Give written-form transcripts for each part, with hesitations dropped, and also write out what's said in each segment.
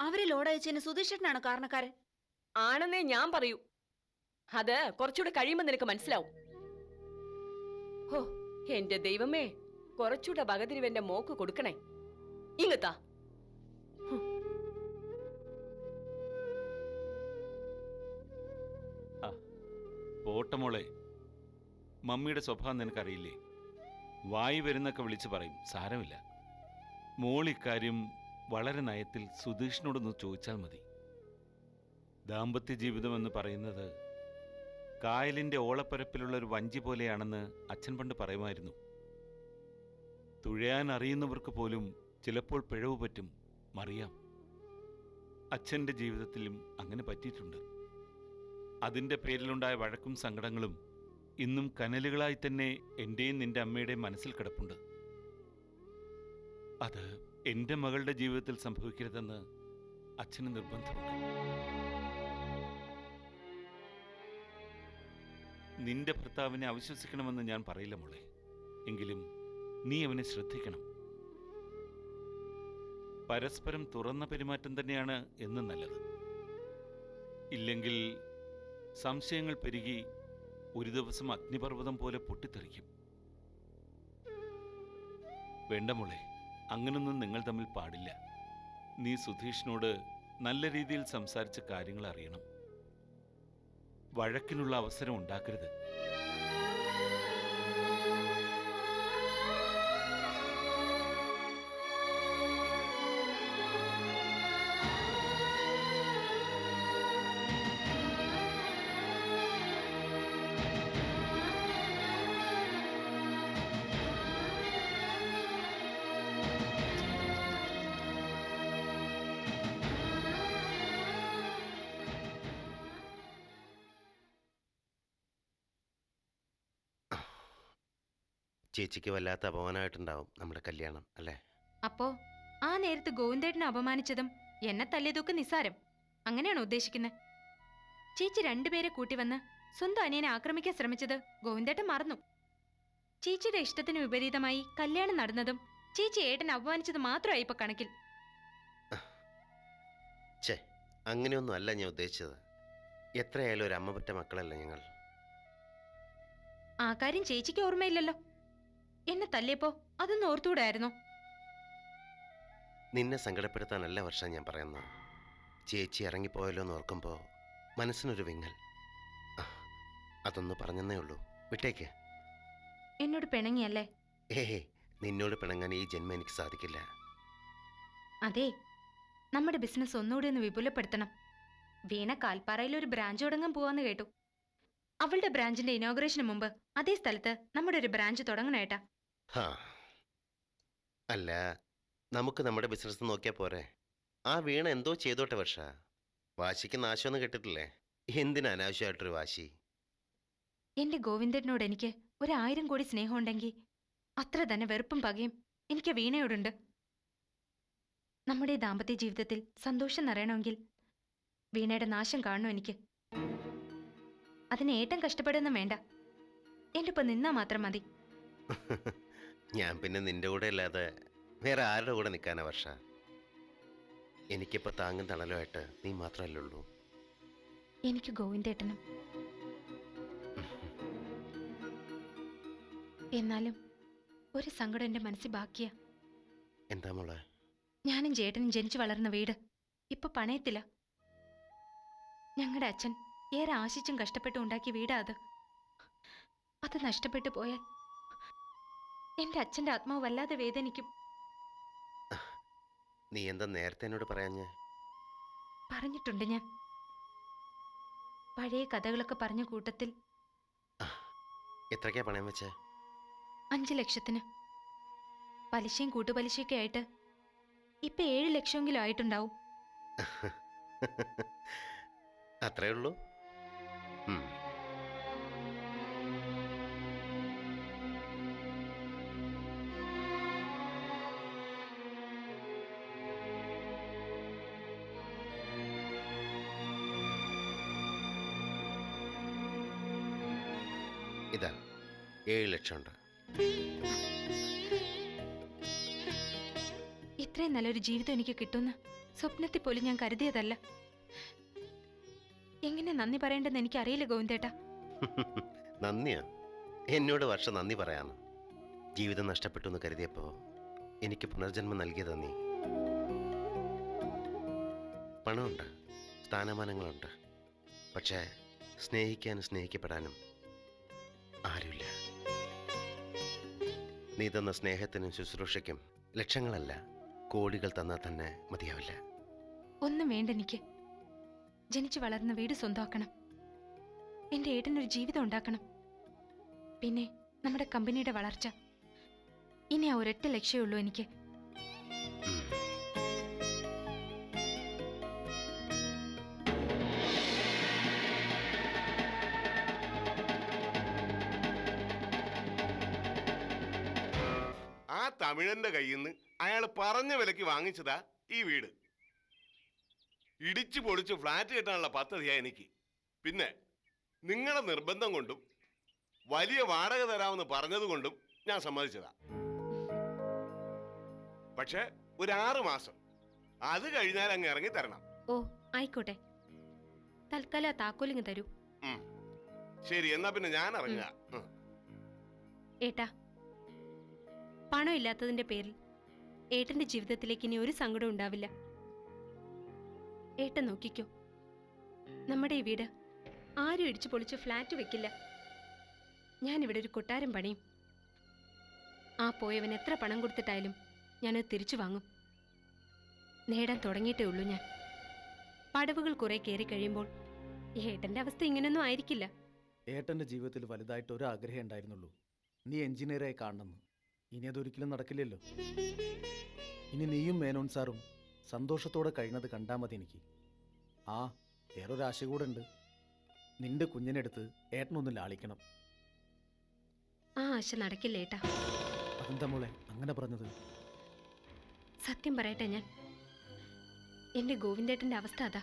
അവരെ ലോഡയച്ചതിന് സുധീഷേട്ടനാണ് കാരണക്കാരൻ. ആണെന്നേ ഞാൻ പറയൂ. അത് കുറച്ചുകൂടെ കഴിയുമ്പോൾ നിനക്ക് മനസ്സിലാവും. ഹോ, എന്റെ ദൈവമേ, കുറച്ചുകൂടെ വകതിരിവെന്റെ മോക്ക് കൊടുക്കണേ. ഇങ്ങത്താ. പോട്ടമോളെ, മമ്മിയുടെ സ്വഭാവം നിനക്കറിയില്ലേ? വായി വരുന്നൊക്കെ വിളിച്ചു പറയും, സാരമില്ല. മോൾ ഇക്കാര്യം വളരെ നയത്തിൽ സുധീഷിനോടൊന്ന് ചോദിച്ചാൽ മതി. ദാമ്പത്യ ജീവിതമെന്ന് പറയുന്നത് കായലിന്റെ ഓളപ്പരപ്പിലുള്ള ഒരു വഞ്ചി പോലെയാണെന്ന് അച്ഛൻ പണ്ട് പറയുമായിരുന്നു. തുഴയാൻ അറിയുന്നവർക്ക് പോലും ചിലപ്പോൾ പിഴവ് പറ്റും, മറിയാം. അച്ഛൻ്റെ ജീവിതത്തിലും അങ്ങനെ പറ്റിയിട്ടുണ്ട്. അതിൻ്റെ പേരിലുണ്ടായ വഴക്കും സങ്കടങ്ങളും ഇന്നും കനലുകളായി തന്നെ എൻ്റെയും നിന്റെ അമ്മയുടെയും മനസ്സിൽ കിടപ്പുണ്ട്. അത് എൻ്റെ മകളുടെ ജീവിതത്തിൽ സംഭവിക്കരുതെന്ന് അച്ഛന് നിർബന്ധമുണ്ട്. നിന്റെ ഭർത്താവിനെ അവിശ്വസിക്കണമെന്ന് ഞാൻ പറയില്ല മോളെ. എങ്കിലും നീ അവനെ ശ്രദ്ധിക്കണം. പരസ്പരം തുറന്ന പെരുമാറ്റം തന്നെയാണ് എന്നും നല്ലത്. ഇല്ലെങ്കിൽ സംശയങ്ങൾ പെരുകി ഒരു ദിവസം അഗ്നിപർവ്വതം പോലെ പൊട്ടിത്തെറിക്കും. വേണ്ട മോളെ, അങ്ങനൊന്നും നിങ്ങൾ തമ്മിൽ പാടില്ല. നീ സുധീഷിനോട് നല്ല രീതിയിൽ സംസാരിച്ച് കാര്യങ്ങൾ അറിയണം. വഴക്കിനുള്ള അവസരം ഉണ്ടാക്കരുത്. ചേച്ചിക്ക് വല്ലാത്ത അപമാനമായിട്ടുണ്ടാവും നമ്മുടെ കല്യാണം, അല്ലേ? അപ്പോ ആ നേരത്ത് ഗോവിന്ദേട്ടനെ അപമാനിച്ചതും എന്നെ തല്ലിയതൊക്കെ നിസ്സാരം, അങ്ങനെയാണോ ഉദ്ദേശിക്കുന്നത്? ചേച്ചി രണ്ടുപേരെ കൂട്ടി വന്ന് സ്വന്തം അനിയനെ ആക്രമിക്കാൻ ശ്രമിച്ചത് ഗോവിന്ദേട്ടൻ മറന്നു. ചേച്ചിയുടെ ഇഷ്ടത്തിന് വിപരീതമായി കല്യാണം നടന്നതും ചേച്ചി ഏട്ടനെ അപമാനിച്ചത് മാത്രമായി ഇപ്പൊ കണക്കിൽ. ഛേ, അങ്ങനെയൊന്നും അല്ല ഞാൻ ഉദ്ദേശിച്ചത്. എത്രയായാലും ഒരു അമ്മ പറ്റ മക്കളല്ല ഞങ്ങൾ. ആ കാര്യം ചേച്ചിക്ക് ഓർമ്മയില്ലല്ലോ. എന്നെ തല്ലിയപ്പോ അതൊന്നും ഓർത്തുകൂടായിരുന്നോ? നിന്നെ സങ്കടപ്പെടുത്താനല്ല വർഷം ഞാൻ പറയുന്നത്. ചേച്ചി ഇറങ്ങിപ്പോയല്ലോ എന്ന് ഓർക്കുമ്പോൾ മനസ്സിനൊരു വിങ്ങൽ. അതൊന്ന് പറഞ്ഞെന്നേ ഉള്ളൂ, വിട്ടേക്ക്. എന്നോട് പിണങ്ങിയല്ലേ? ഏഹേ, നിന്നോട് പിണങ്ങാൻ ഈ ജന്മം എനിക്ക് സാധിക്കില്ല. അതെ, നമ്മുടെ ബിസിനസ് ഒന്നുകൂടി ഒന്ന് വിപുലപ്പെടുത്തണം. വീണ കാൽപ്പാറയിൽ ഒരു ബ്രാഞ്ച് തുടങ്ങാൻ പോവാന്ന് കേട്ടു. അവളുടെ ബ്രാഞ്ചിന്റെ ഇനോഗ്രേഷന് മുമ്പ് അതേ സ്ഥലത്ത് നമ്മുടെ ഒരു ബ്രാഞ്ച് തുടങ്ങണേട്ടാ. അല്ല, നമുക്ക് നമ്മുടെ ബിസിനസ് നോക്കിയാൽ പോരെ? ആ വീണ എന്തോ ചെയ്തോട്ടെ വർഷ. വാശിക്ക് നാശമൊന്നും കിട്ടിട്ടില്ലേ? എന്തിനാ അനാവശ്യമായിട്ടൊരു വാശി? എന്റെ ഗോവിന്ദനോട് എനിക്ക് 1000 കോടി സ്നേഹമുണ്ടെങ്കിൽ അത്ര തന്നെ വെറുപ്പും പകയും എനിക്ക് വീണയോടുണ്ട്. നമ്മുടെ ദാമ്പത്യ ജീവിതത്തിൽ സന്തോഷം നിറയണമെങ്കിൽ വീണയുടെ നാശം കാണണം എനിക്ക്. അതിന് ഏട്ടൻ കഷ്ടപ്പെടുന്ന വേണ്ട, എന്റെ ഇപ്പൊ നിന്നാ മാത്രം മതി. ഞാൻ പിന്നെ നിന്റെ കൂടെ അല്ലാതെ വേറെ ആരുടെ കൂടെ നിൽക്കാനാ വർഷ? എനിക്കിപ്പോൾ താങ്ങും തണലുമായിട്ട് നീ മാത്രമല്ലേ ഉള്ളൂ. എനിക്ക് ഗോവിന്ദേട്ടനും. എന്നാലും ഒരു സങ്കടം എന്റെ മനസ്സിൽ ബാക്കിയാ. എന്താ മോളെ? ഞാനും ചേട്ടനും ജനിച്ചു വളർന്ന വീട് ഇപ്പൊ പണയത്തില്ല. ഞങ്ങളുടെ അച്ഛൻ ഏറെ ആശിച്ചും കഷ്ടപ്പെട്ടും ഉണ്ടാക്കിയ വീടാ അത്. അത് നഷ്ടപ്പെട്ടു പോയാൽ എന്റെ അച്ഛന്റെ ആത്മാവ് വല്ലാതെ വേദനിക്കും. നീ എന്താ നേരത്തെ എന്നോട് പറയാഞ്ഞേ? പറഞ്ഞിട്ടുണ്ട് ഞാൻ. പഴയ കഥകളൊക്കെ പറഞ്ഞ കൂട്ടത്തിൽ എത്രയ്ക്കാ പണയം വെച്ചേ? 5 ലക്ഷത്തിന്. പലിശയും കൂട്ടുപലിശയൊക്കെ ആയിട്ട് ഇപ്പൊ 7 ലക്ഷമെങ്കിലും ആയിട്ടുണ്ടാവും. അത്രേ ഉള്ളൂ. ഇതാ 7 ലക്ഷമുണ്ട്. ഇത്രയും നല്ലൊരു ജീവിതം എനിക്ക് കിട്ടുമെന്ന് സ്വപ്നത്തിൽ പോലും ഞാൻ കരുതിയതല്ല. എങ്ങനെ നന്ദി പറയേണ്ടെന്ന് എനിക്കറിയില്ല ഗോവിന്ദേട്ടാ. നന്ദിയാ? എന്നോട് വർഷം നന്ദി പറയാന്ന്. ജീവിതം നഷ്ടപ്പെട്ടു എന്ന് കരുതിയപ്പോൾ എനിക്ക് പുനർജന്മം നൽകിയതാ നീ. പണമുണ്ട്, സ്ഥാനമാനങ്ങളുണ്ട്, പക്ഷേ സ്നേഹിക്കാനും സ്നേഹിക്കപ്പെടാനും ആരുമില്ല. നീ തന്ന സ്നേഹത്തിനും ശുശ്രൂഷയ്ക്കും ലക്ഷങ്ങളല്ല, കോടികൾ തന്നാൽ തന്നെ മതിയാവില്ല. ഒന്നും വേണ്ട എനിക്ക്. ജനിച്ചു വളർന്ന വീട് സ്വന്തമാക്കണം. എന്റെ ഏട്ടനൊരു ജീവിതം ഉണ്ടാക്കണം. പിന്നെ നമ്മുടെ കമ്പനിയുടെ വളർച്ച. ഇനി ആ ഒരൊറ്റ ലക്ഷ്യമേ ഉള്ളൂ എനിക്ക്. ഉം. ആ തമിഴന്റെ കയ്യിൽ നിന്ന് അയാൾ പറഞ്ഞ വിലക്ക് വാങ്ങിച്ചതാ ഈ വീട്. ഇടിച്ചു പൊളിച്ച് ഫ്ലാറ്റ് കെട്ടാനുള്ള പദ്ധതിയാ എനിക്ക്. പിന്നെ നിങ്ങളുടെ നിർബന്ധം കൊണ്ടും വലിയ വാടക തരാമെന്ന് പറഞ്ഞതുകൊണ്ടും ഞാൻ സമ്മതിച്ചതാ. പക്ഷെ ഒരു 6 മാസം അത് കഴിഞ്ഞാൽ അങ്ങ് ഇറങ്ങി തരണം. ഓ ആയിക്കോട്ടെ. തൽക്കാലം ആ താക്കോലിങ് തരൂ. ശരി, എന്നാ പിന്നെ ഞാൻ ഇറങ്ങുക. ഏട്ടാ, പണം ഇല്ലാത്തതിന്റെ പേരിൽ ഏട്ടന്റെ ജീവിതത്തിലേക്ക് ഇനി ഒരു സങ്കടം ഉണ്ടാവില്ല. ഏട്ടൻ നോക്കിക്കോ, നമ്മുടെ ഈ വീട് ആരും ഇടിച്ചു പൊളിച്ച് ഫ്ലാറ്റ് വെക്കില്ല. ഞാനിവിടെ ഒരു കൊട്ടാരം പണിയും. ആ പോയവൻ എത്ര പണം കൊടുത്തിട്ടായാലും ഞാനത് തിരിച്ചു വാങ്ങും. നേടാൻ തുടങ്ങിയിട്ടേ ഉള്ളൂ ഞാൻ. പടവുകൾ കുറെ കയറി കഴിയുമ്പോൾ ഏട്ടന്റെ അവസ്ഥ ഇങ്ങനൊന്നും ആയിരിക്കില്ല. ഏട്ടൻ്റെ ജീവിതത്തിൽ വലുതായിട്ട് ഒരു ആഗ്രഹം ഉണ്ടായിരുന്നുള്ളൂ, നീ എഞ്ചിനീയറായി കാണണമെന്ന്. ഇനി അതൊരിക്കലും നടക്കില്ലല്ലോ. ഇനി നീയും മേനോൻ സാറും സന്തോഷത്തോടെ കഴിയുന്നത് കണ്ടാൽ മതി എനിക്ക്. ആ വേറൊരാശ കൂടെ ഉണ്ട്. നിന്റെ കുഞ്ഞിനെടുത്ത് ഏട്ടനൊന്ന് ലാളിക്കണം. ആ ആശ നടക്കില്ല ഏട്ടാ. അതെന്താ മോളെ അങ്ങനെ പറഞ്ഞത്? സത്യം പറയട്ടെ, ഞാൻ എന്റെ ഗോവിന്ദേട്ടന്റെ അവസ്ഥ അതാ.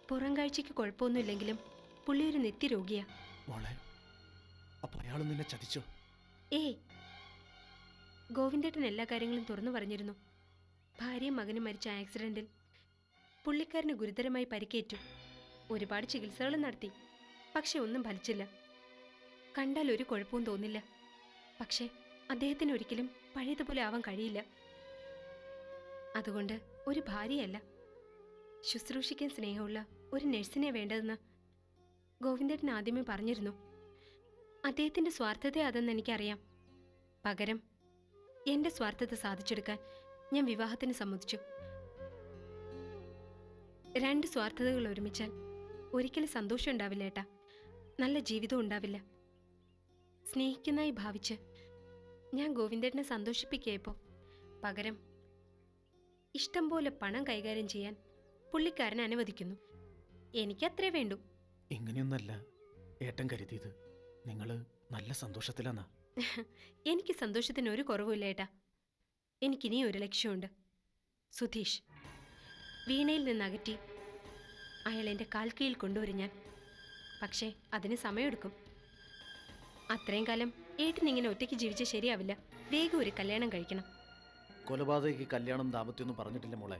പുറം കാഴ്ചയ്ക്ക് കുഴപ്പമൊന്നുമില്ലെങ്കിലും പുള്ളി ഒരു നിത്യരോഗിയാ. മോളെ, അപ്പൊ അയാൾ നിന്നെ ചതിച്ചോ? ഏയ്, ഗോവിന്ദേട്ടൻ എല്ലാ കാര്യങ്ങളും തുറന്നു പറഞ്ഞിരുന്നു. ഭാര്യയും മകനും മരിച്ച ആക്സിഡന്റിൽ പുള്ളിക്കാരന് ഗുരുതരമായി പരിക്കേറ്റു. ഒരുപാട് ചികിത്സകളും നടത്തി, പക്ഷെ ഒന്നും ഫലിച്ചില്ല. കണ്ടാൽ ഒരു കുഴപ്പവും തോന്നില്ല. പക്ഷേ അദ്ദേഹത്തിന് ഒരിക്കലും പഴയതുപോലെ ആവാൻ കഴിയില്ല. അതുകൊണ്ട് ഒരു ഭാര്യയല്ല, ശുശ്രൂഷിക്കാൻ സ്നേഹമുള്ള ഒരു നഴ്സിനെ വേണ്ടതെന്ന് ഗോവിന്ദേട്ടൻ ആദ്യമേ പറഞ്ഞിരുന്നു. അദ്ദേഹത്തിന്റെ സ്വാർത്ഥത അതെന്ന് എനിക്കറിയാം. പകരം എന്റെ സ്വാർത്ഥത സാധിച്ചെടുക്കാൻ ഞാൻ വിവാഹത്തിന് സമ്മതിച്ചു. 2 സ്വാർത്ഥതകൾ ഒരുമിച്ചാൽ ഒരിക്കലും സന്തോഷം ഉണ്ടാവില്ല ഏട്ടാ, നല്ല ജീവിതം ഉണ്ടാവില്ല. സ്നേഹിക്കുന്നതായി ഭാവിച്ച് ഞാൻ ഗോവിന്ദേട്ടനെ സന്തോഷിപ്പിക്കുകയപ്പോൾ പകരം ഇഷ്ടം പോലെ പണം കൈകാര്യം ചെയ്യാൻ പുള്ളിക്കാരനെ അനുവദിക്കുന്നു. എനിക്കത്രേ വേണ്ടൂ. ഇങ്ങനെയൊന്നല്ല ഏട്ടൻ കരുതിയത്. നിങ്ങൾ നല്ല സന്തോഷത്തിലാന്നാ. എനിക്ക് സന്തോഷത്തിന് ഒരു കുറവുമില്ല ഏട്ടാ. എനിക്കിനി ഒരു ലക്ഷ്യമുണ്ട്. സുധീഷ് വീണയിൽ നിന്ന് അകറ്റി അയാൾ എൻ്റെ കാൽ കീഴിൽ കൊണ്ടുവരും ഞാൻ. പക്ഷേ അതിന് സമയമെടുക്കും. അത്രയും കാലം ഏട്ടനിങ്ങനെ ഒറ്റയ്ക്ക് ജീവിച്ചാൽ ശരിയാവില്ല. വേഗം ഒരു കല്യാണം കഴിക്കണം. കൊലപാതകയ്ക്ക് കല്യാണം ദാമ്പത്യമൊന്നും പറഞ്ഞിട്ടില്ല മോളെ.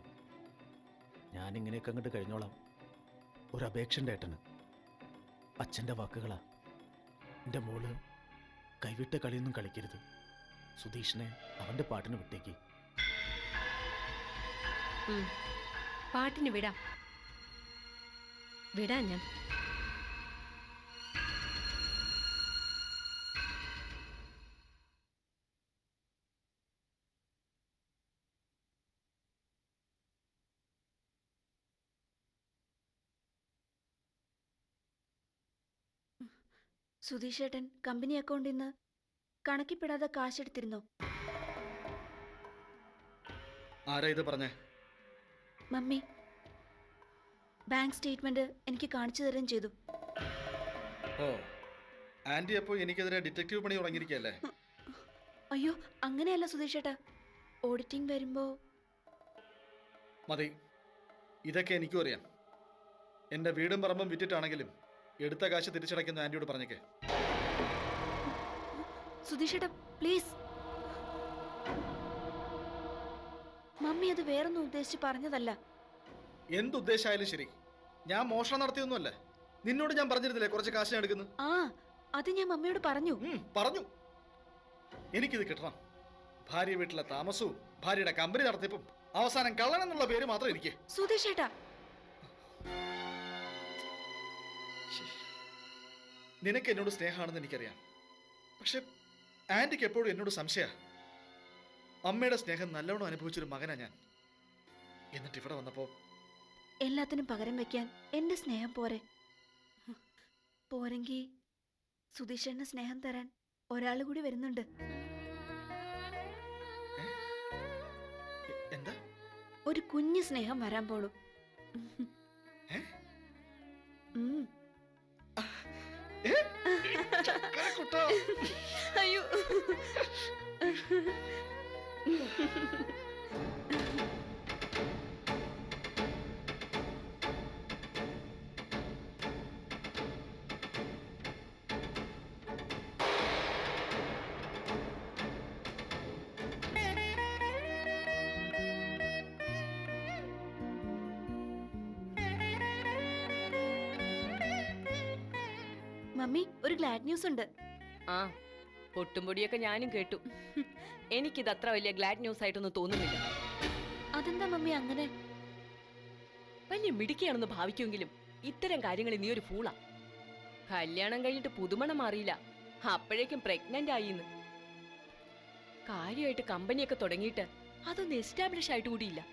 ഞാനിങ്ങനെയൊക്കെ അങ്ങോട്ട് കഴിഞ്ഞോളാം. ഒരു അപേക്ഷൻ്റെ ഏട്ടന്. അച്ഛൻ്റെ വാക്കുകളാ. എൻ്റെ മോള് കൈവിട്ട കളിയൊന്നും കളിക്കരുത്. സുധീഷിനെ അവൻ്റെ പാട്ടിന് വിട്ടേക്ക്. പാട്ടിന് വിടാം ഞാൻ. സുധീഷേട്ടൻ കമ്പനി അക്കൗണ്ടിൽ നിന്ന് കണക്കിപ്പെടാതെ കാശെടുത്തിരുന്നോ? ആരാ ഇത് പറഞ്ഞേ? മമ്മി ബാങ്ക് സ്റ്റേറ്റ്മെന്റ് എനിക്ക് കാണിച്ചു തരുകയും ചെയ്തു. ഓ, ആന്റി അപ്പോൾ എനിക്കെതിരെ ഡിറ്റക്റ്റീവ് പണി തുടങ്ങിയിരിക്കുകയല്ലേ? അയ്യോ, അങ്ങനെയല്ല സുധീഷേട്ടാ. ഓഡിറ്റിംഗ് വരുമ്പോ മതി, ഇതൊക്കെ എനിക്കും അറിയാം. എൻ്റെ വീടും പറമ്പും വിറ്റിട്ടാണെങ്കിലും എടുത്ത കാശ് തിരിച്ചടയ്ക്കുന്ന ആന്റിയോട് പറഞ്ഞേക്കേ. സുധീഷേട്ടാ പ്ലീസ്. മമ്മി അത് വേറൊന്നും ഉദ്ദേശിച്ച് പറഞ്ഞതല്ല. എന്തുദ്ദേശമായാലും ശരി, ഞാൻ മോഷണം നടത്തിയൊന്നുമല്ല. നിന്നോട് ഞാൻ പറഞ്ഞിരുന്നില്ലേ കുറച്ച് കാശ് ഞാൻ എടുക്കുന്നു? ആ, അത് ഞാൻ മമ്മിയോട് പറഞ്ഞു. പറഞ്ഞു. എനിക്കിത് കിട്ടണം. ഭാര്യ വീട്ടിലെ താമസവും ഭാര്യയുടെ കമ്പനി നടത്തിപ്പും അവസാനം കള്ളൻ എന്നുള്ള പേര് മാത്രം എനിക്ക്. സുധീഷ് ഏട്ടാ, നിനക്ക് എന്നോട് സ്നേഹമാണെന്ന് എനിക്കറിയാം. പക്ഷെ ആന്റിക്ക് എപ്പോഴും എന്നോട് സംശയ. അമ്മയുടെ സ്നേഹം നല്ലോണം അനുഭവിച്ചൊരു മകനാ ഞാൻ. എന്നിട്ട് ഇവിടെ വന്നപ്പോ എല്ലാത്തിനും പകരം വെക്കാൻ എന്റെ സ്നേഹം പോരെ? പോരെങ്കി സുധീഷേട്ടന് സ്നേഹം തരാൻ ഒരാൾ കൂടി വരുന്നുണ്ട്. എന്താ? ഒരു കുഞ്ഞു സ്നേഹം വരാൻ പോളൂ. ഏ? ഉം. ചക്കരക്കുട്ടാ. അയ്യോ. മമ്മി, ഒരു ഗ്ലാഡ് ന്യൂസ് ഉണ്ട്. ആ, പൊട്ടുംപൊടിയൊക്കെ ഞാനും കേട്ടു. എനിക്കിത് അത്ര വലിയ ഗ്ലാഡ് ന്യൂസ് ആയിട്ടൊന്നും തോന്നുന്നില്ല. അതെന്താ മമ്മി അങ്ങനെ? വലിയ മിടുക്കിയാണെന്ന് ഭാവിക്കുമെങ്കിലും ഇത്തരം കാര്യങ്ങളിൽ നീ ഒരു ഫൂളാ. കല്യാണം കഴിഞ്ഞിട്ട് പുതുമണം മാറിയില്ല, അപ്പോഴേക്കും പ്രഗ്നന്റ് ആയിന്ന്. കാര്യമായിട്ട് കമ്പനിയൊക്കെ തുടങ്ങിയിട്ട് അതൊന്നും എസ്റ്റാബ്ലിഷ് ആയിട്ട് കൂടിയില്ല.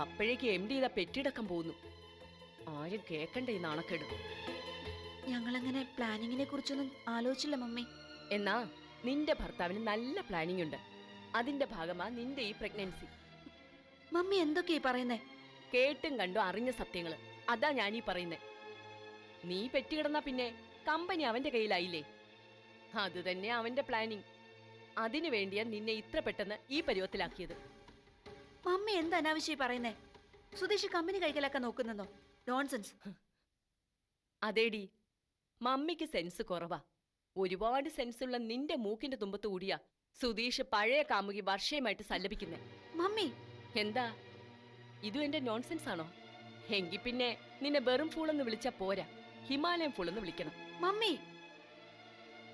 അപ്പോഴേക്ക് MD ചെയ്ത പെറ്റിടക്കം പോകുന്നു. ആരും കേക്കണ്ട ഈ നാണക്കേട്. ഞങ്ങളങ്ങനെ പ്ലാനിങ്ങിനെ കുറിച്ചൊന്നും ആലോചിച്ചില്ല മമ്മി. എന്നാ നിന്റെ ഭർത്താവിന് നല്ല പ്ലാനിംഗ് ഉണ്ട്. അതിന്റെ ഭാഗമാ നിന്റെ ഈ പ്രഗ്നൻസി. മമ്മി എന്തൊക്കെയാ പറയുന്നേ? കേട്ടും കണ്ടും അറിഞ്ഞ സത്യങ്ങള്, അതാ ഞാനീ പറയുന്നേ. നീ പെറ്റുകിടന്നാ പിന്നെ കമ്പനി അവന്റെ കയ്യിലായില്ലേ? അത് തന്നെ അവന്റെ പ്ലാനിങ്. അതിനു വേണ്ടിയാ നിന്നെ ഇത്ര പെട്ടെന്ന് ഈ പരുവത്തിലാക്കിയത്. മമ്മി എന്ത് അനാവശ്യമായി പറയുന്നേ? സുധീഷ് കമ്പനി കഴിക്കലൊക്കെ നോക്കുന്നോ? നോൺസെൻസ്. അതേടി, മമ്മിക്ക് സെൻസ് കുറവാ. ഒരുപാട് സെൻസുള്ള നിന്റെ മൂക്കിന്റെ തുമ്പത്ത് കൂടിയാ സുധീഷ് പഴയ കാമുകി വർഷയുമായിട്ട് സല്ലപിക്കുന്നേ. മമ്മി, എന്താ ഇതും എന്റെ നോൺസെൻസ് ആണോ? എങ്കി പിന്നെ നിന്നെ വെറും ഫൂളെന്ന് വിളിച്ചാ പോരാ, ഹിമാലയൻ ഫൂളെന്ന് വിളിക്കണം. മമ്മി.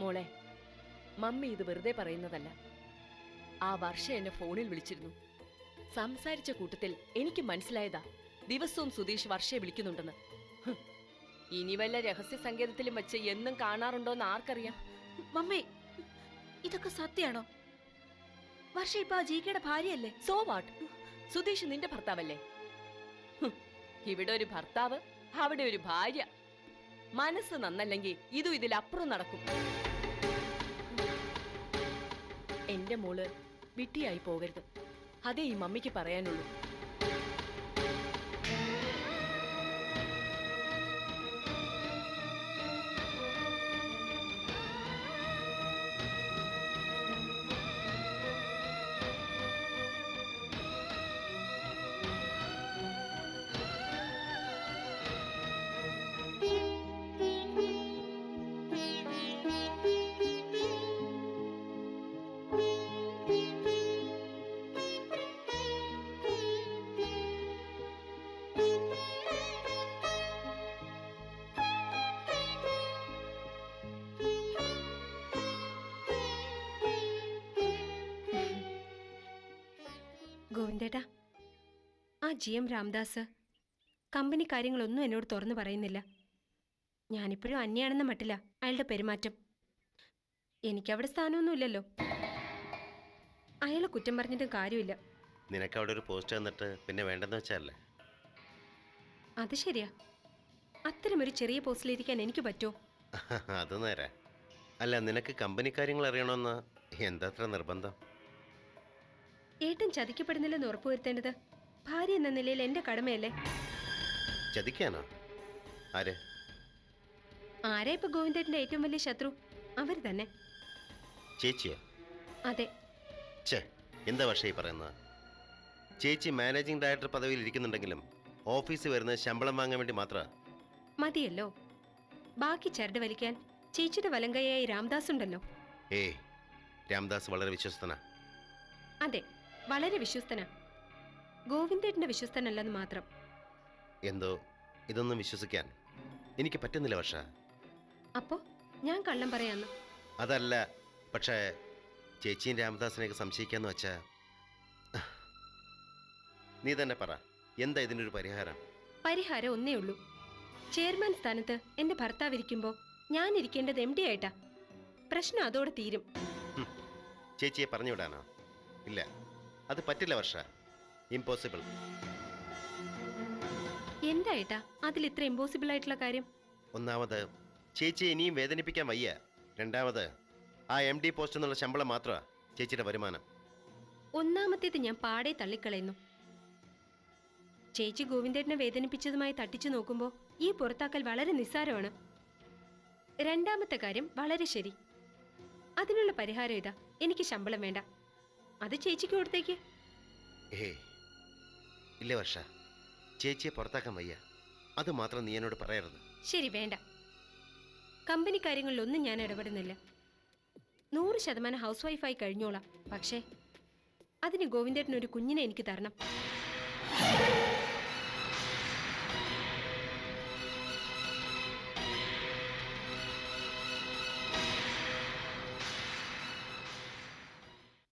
മോളെ, മമ്മി ഇത് വെറുതെ പറയുന്നതല്ല. ആ വർഷ എന്നെ ഫോണിൽ വിളിച്ചിരുന്നു. സംസാരിച്ച കൂട്ടത്തിൽ എനിക്ക് മനസ്സിലായതാ ദിവസവും സുധീഷ് വർഷയെ വിളിക്കുന്നുണ്ടെന്ന്. ഇനി വല്ല രഹസ്യ സങ്കേതത്തിലും വെച്ച് എന്നും കാണാറുണ്ടോന്ന് ആർക്കറിയാം? മമ്മി, ഇതൊക്കെ സത്യാണോ? വർഷ ഇപ്പൊ ജികയുടെ ഭാര്യയല്ലേ? So what? സുധീഷ് നിന്റെ ഭർത്താവല്ലേ? ഇവിടെ ഒരു ഭർത്താവ്, അവിടെ ഒരു ഭാര്യ. മനസ്സ് നന്നല്ലെങ്കിൽ ഇതും ഇതിലപ്പുറം നടക്കും. എന്റെ മോള് വിട്ടിയായി പോകരുത്, അതേ ഈ മമ്മിക്ക് പറയാനുള്ളൂ. ഗോവിന്ദേട്ടാ, ആ GM രാംദാസ് കമ്പനി കാര്യങ്ങളൊന്നും എന്നോട് തുറന്നു പറയുന്നില്ല. ഞാനിപ്പോഴും അന്യാണെന്ന മട്ടില്ല അയാളുടെ പെരുമാറ്റം. എനിക്കവിടെ സ്ഥാനമൊന്നുമില്ലല്ലോ. അയാളെ കുറ്റം പറഞ്ഞിട്ടും കാര്യമില്ല. നിനക്ക് അവിടെ ഒരു പോസ്റ്റ് തന്നിട്ട് പിന്നെ വേണ്ടെന്ന് വെച്ചല്ലേ? അത് ശരിയാ. അത്തരമൊരു ചെറിയ പോസ്റ്റിലിരിക്കാൻ എനിക്ക് പറ്റുമോ? അത് നേരെ. അല്ല, നിനക്ക് കമ്പനി കാര്യങ്ങൾ അറിയണമെന്ന് എന്താ അത്ര നിർബന്ധം? ഏട്ടൻ ചതിക്കപ്പെടുന്നില്ലെന്ന് ഉറപ്പുവരുത്തേണ്ടത് ഭാര്യ എന്ന നിലയിൽ എന്റെ കടമയല്ലേ? ചതിക്കാനോ? ആര്? ആരാ ഇപ്പൊ ഗോവിന്ദേട്ടന്റെ ഏറ്റവും വലിയ ശത്രു? അവര് തന്നെ. ചേച്ചിയോ? അതെ. ഛേ, എന്താ വർഷ ഈ പറയുന്നത്? ചേച്ചി മാനേജിംഗ് ഡയറക്ടർ പദവിയിൽ ഇരിക്കുന്നുണ്ടെങ്കിലും ഓഫീസിൽ വരുന്നത് ശമ്പളം വാങ്ങാൻ വേണ്ടി മാത്രമാണ്. മതിയല്ലോ. ബാക്കി ചരട് വലിക്കാൻ ചേച്ചിയുടെ വലങ്കയായി രാംദാസ് ഉണ്ടല്ലോ. രാംദാസ് വളരെ വിശ്വസ്തനാ. അതെ, വളരെ വിശ്വസ്തനാ. ഗോവിന്ദേട്ടന്റെ വിശ്വസ്തനല്ലെന്ന് മാത്രം. എന്തോ ഇതൊന്നും വിശ്വസിക്കാൻ എനിക്ക് പറ്റുന്നില്ല വർഷ. അപ്പോ ഞാൻ കള്ളം പറയാന്ന്? അതല്ല, പക്ഷേ ചേച്ചിയും രാമദാസിനെയൊക്കെ സംശയിക്കാന്ന് വെച്ചാ നീ തന്നെ പറ, എന്താ ഇതിനൊരു പരിഹാരം? പരിഹാരം ഒന്നേ ഉള്ളൂ. ചെയർമാൻ സ്ഥാനത്ത് എന്റെ ഭർത്താവ് ഇരിക്കുമ്പോ ഞാൻ ഇരിക്കേണ്ടത് MD ആയിട്ടാ. പ്രശ്നം അതോടെ തീരും. ചേച്ചിയെ പറഞ്ഞു വിടാനോ? ഇല്ല, അത് പറ്റില്ല വർഷ. ഇമ്പോസിബിൾ. എന്തായിട്ടാ അതിൽ ഇത്ര ഇമ്പോസിബിൾ ആയിട്ടുള്ള കാര്യം? ഒന്നാമത് ചേച്ചിയെ ഇനിയും വേദനിപ്പിക്കാൻ വയ്യ. രണ്ടാമത് ആ MD പോസ്റ്റ് എന്നുള്ള ശമ്പളം മാത്രമാ ചേച്ചിയുടെ വരുമാനം. ഒന്നാമത്തേത് ഞാൻ പാടെ തള്ളിക്കളയുന്നു. ചേച്ചി ഗോവിന്ദേട്ടനെ വേദനിപ്പിച്ചതുമായി തട്ടിച്ചു നോക്കുമ്പോൾ ഈ പുറത്താക്കൽ വളരെ നിസ്സാരമാണ്. രണ്ടാമത്തെ കാര്യം വളരെ ശരി. അതിനുള്ള പരിഹാരം ഇതാ, എനിക്ക് ശമ്പളം വേണ്ട, അത് ചേച്ചിക്ക് കൊടുത്തേക്ക്. ഏയ് ഇല്ല വർഷ, ചേച്ചിയെ പുറത്താക്കാൻ വയ്യ. അത് മാത്രം നീ എന്നോട് പറയരുത്. ശരി, വേണ്ട. കമ്പനി കാര്യങ്ങളിലൊന്നും ഞാൻ ഇടപെടുന്നില്ല. 100% ഹൗസ് വൈഫായി കഴിഞ്ഞോളാം. പക്ഷേ അതിന് ഗോവിന്ദേട്ടനൊരു കുഞ്ഞിനെ എനിക്ക് തരണം.